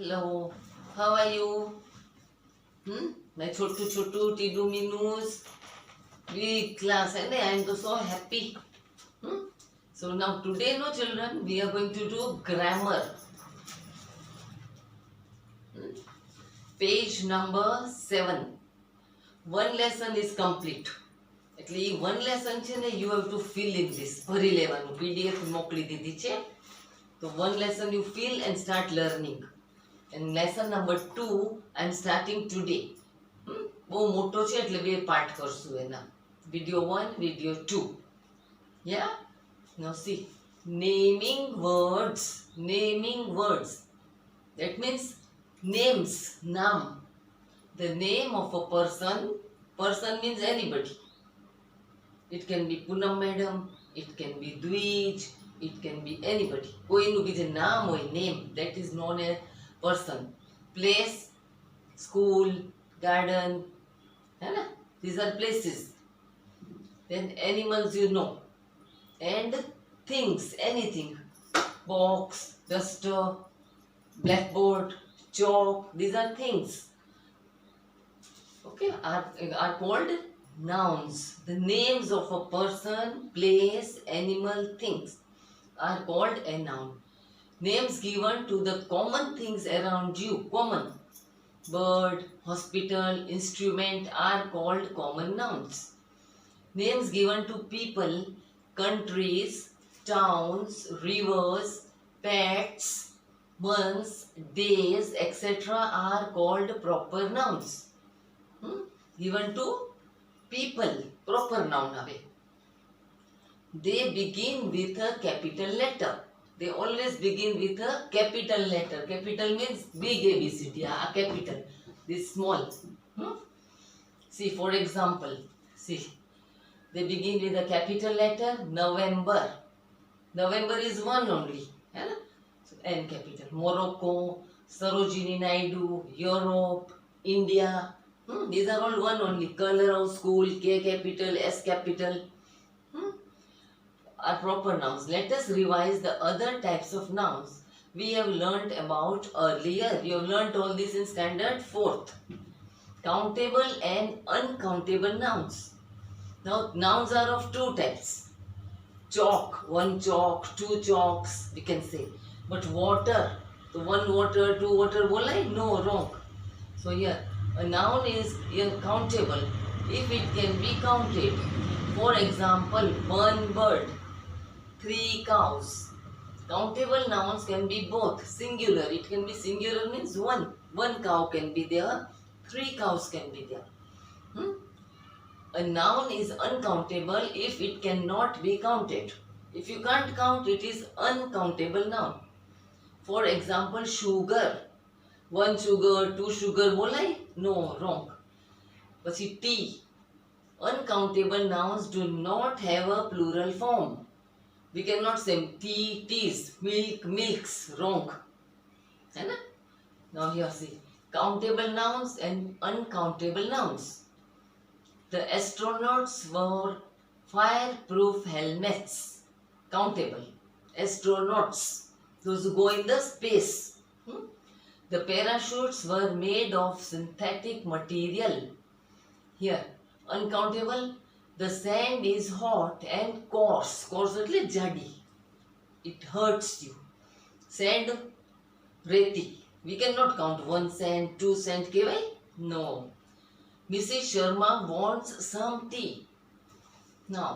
Hello, how are you? My chotu chotu tidu minus. We class and I am so happy. So now today, no children, we are going to do grammar. Page number 7. One lesson is complete. એટલે one lesson છે ને you have to fill in this. ભરી લેવાનું. PDF મોકલી દીધી છે. So one lesson you fill and start learning. And lesson number 2 I am starting today. બહુ મોટો છે એટલે બે પાર્ટ કરશું એના. Video 1, video 2. Yeah? Now see. Naming words. Naming words. That means names. Naam. The name of a person. Person means anybody. It can be Poonam madam. It can be Dvij. It can be anybody. કોઈનું બી જે નામ હોય, name, that is known as person. Place, school, garden, है ना? These are places. Then animals you know. And things, anything. Box, duster, blackboard, chalk, these are things. Okay, are called nouns. The names of a person, place, animal, things are called a noun. Names given to the common things around you, common. Bird, hospital, instrument are called common nouns. Names given to people, countries, towns, rivers, pets, months, days, etc. are called proper nouns. Given to people, proper noun ave. They begin with a capital letter. They always begin with a capital letter. Capital means big ABCD, capital. This small. See, for example, see, they begin with a capital letter, November. November is one only. So, N capital. Morocco, Sarojini Naidu, Europe, India. These are all one only. Color of school, K capital, S capital. Are proper nouns. Let us revise the other types of nouns we have learnt about earlier. We have learnt all this in standard 4th. Countable and uncountable nouns. Now, nouns are of two types. Chalk, one chalk, two chalks, we can say. But water, so one water, two water, bolai? No, wrong. So here, a noun is countable if it can be counted. For example, one bird, 3 cows. Countable nouns can be both singular. It can be singular means one cow can be there, 3 cows can be there. A noun is uncountable if it cannot be counted. If you can't count, it is uncountable noun. For example, sugar. 1 sugar, 2 sugar, bolai? No, wrong. Pachi tea. Uncountable nouns do not have a plural form. We cannot say tea, teas, milk, milks, wrong. Now here see, countable nouns and uncountable nouns. The astronauts wore fireproof helmets. Countable. Astronauts, those who go in the space. The parachutes were made of synthetic material. Here, uncountable. The sand is hot and coarse. Coarse એટલે જાડી. It hurts you. Sand, reti. We cannot count 1 cent, 2 cent kevai? No. Mrs. Sharma wants some tea. Now,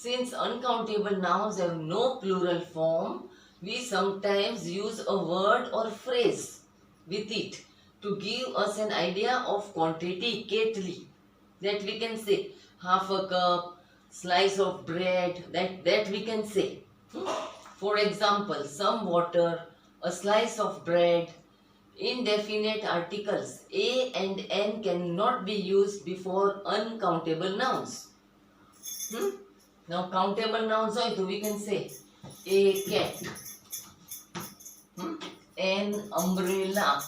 since uncountable nouns have no plural form, we sometimes use a word or phrase with it to give us an idea of quantity, ketli. That we can say. Half a cup, slice of bread, that we can say. For example, some water, a slice of bread. Indefinite articles A and N cannot be used before uncountable nouns. Now countable nouns also we can say A cat, N umbrella,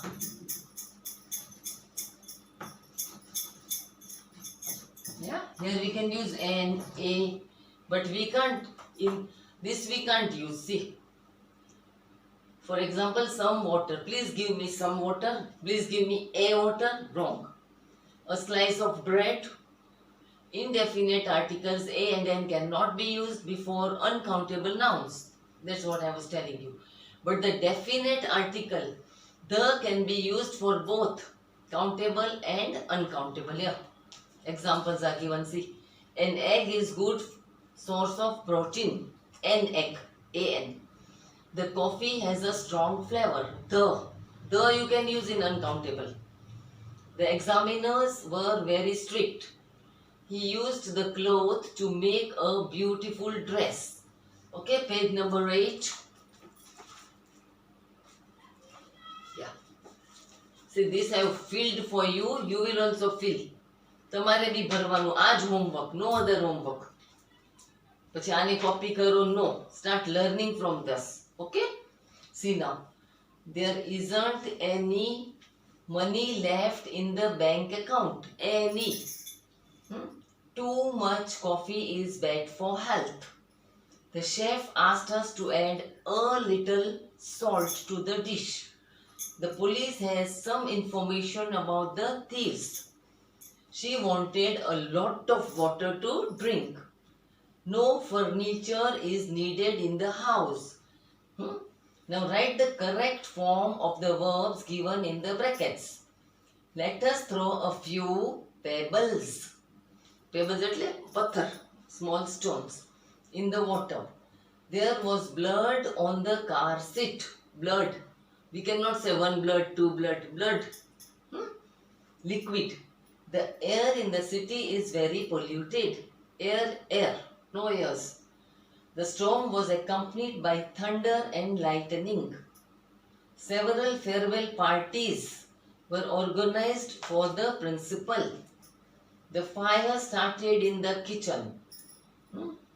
yeah, here we can use N, A, but we can't, in this we can't use, see. For example, some water. Please give me some water. Please give me a water. Wrong. A slice of bread. Indefinite articles a and n cannot be used before uncountable nouns. That's what I was telling you. But the definite article the can be used for both countable and uncountable. Yeah. Examples are given. See, an egg is good source of protein. An egg. An. The coffee has a strong flavor. The you can use in uncountable. The examiners were very strict. He used the cloth to make a beautiful dress. Okay, page number 8. Yeah. See, this I have filled for you. You will also fill. તમારે બી ભરવાનું આ જ homework, નો અધર homework. પછી આને copy કરો, no. Start learning from this. Okay, see now. There isn't any money left in the bank account. Any. Too much coffee is bad for health. The chef asked us to add a little salt to the dish. The police has some information about the thieves. She wanted a lot of water to drink. No furniture is needed in the house. Now write the correct form of the verbs given in the brackets. Let us throw a few pebbles. Pebbles એટલે પથ્થર, small stones, in the water. There was blood on the car seat. Blood. We cannot say one blood, two blood. Blood. Liquid. The air in the city is very polluted. Air. No airs. The storm was accompanied by thunder and lightning. Several farewell parties were organized for the principal. The fire started in the kitchen.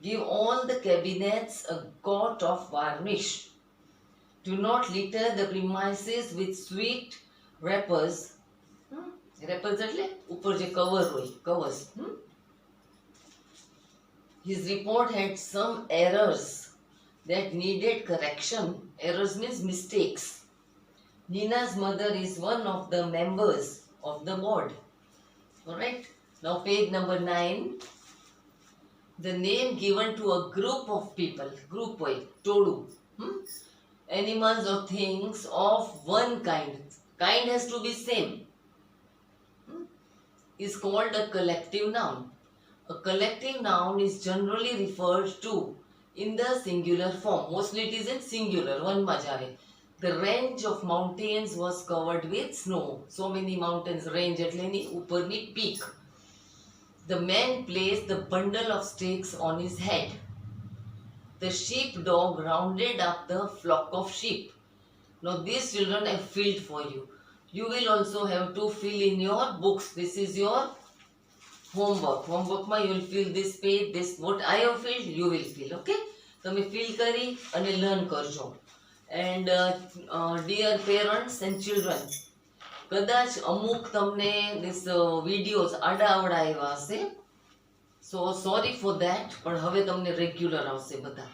Give all the cabinets a coat of varnish. Do not litter the premises with sweet wrappers. Wrappers એટલે ઉપર જે cover હોય, covers. His report had some errors that needed correction. Errors means mistakes. Nina's mother is one of the members of the board. Alright. Now page number 9. The name given to a group of people. Group way. Todu. Animals or things of one kind. Kind has to be same. Is called a collective noun. A collective noun is generally referred to in the singular form. Mostly it is in singular. One majare. The range of mountains was covered with snow. So many mountains. Range એટલે ની ઉપરની peak. The man placed the bundle of sticks on his head. The sheepdog rounded up the flock of sheep. Now these children have filled for you. You will also have to fill in your books. This is your homework. Homework ma you will fill this page. This what I have filled, you will fill. Okay? તમે fill કરી અને learn કરજો. And dear parents and children, કદાચ અમુક તમને this videos આડા આવડા આવ્યા હશે. So sorry for that. પણ હવે તમને regular આવશે બધા.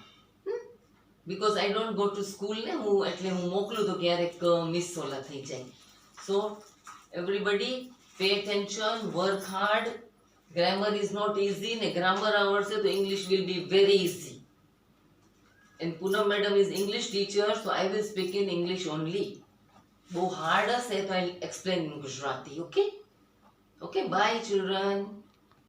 Because I don't go to school ને હું એટલે હું મોકલું તો ક્યારેક મિસ ઓલા થઈ જાય. So everybody pay attention, work hard. Grammar is not easy. Ne grammar આવડશે તો English will be very easy. And Poonam madam is English teacher, so I will speak in English only. બહુ hard હશે તો I'll explain in Gujarati. Okay? Okay, bye children.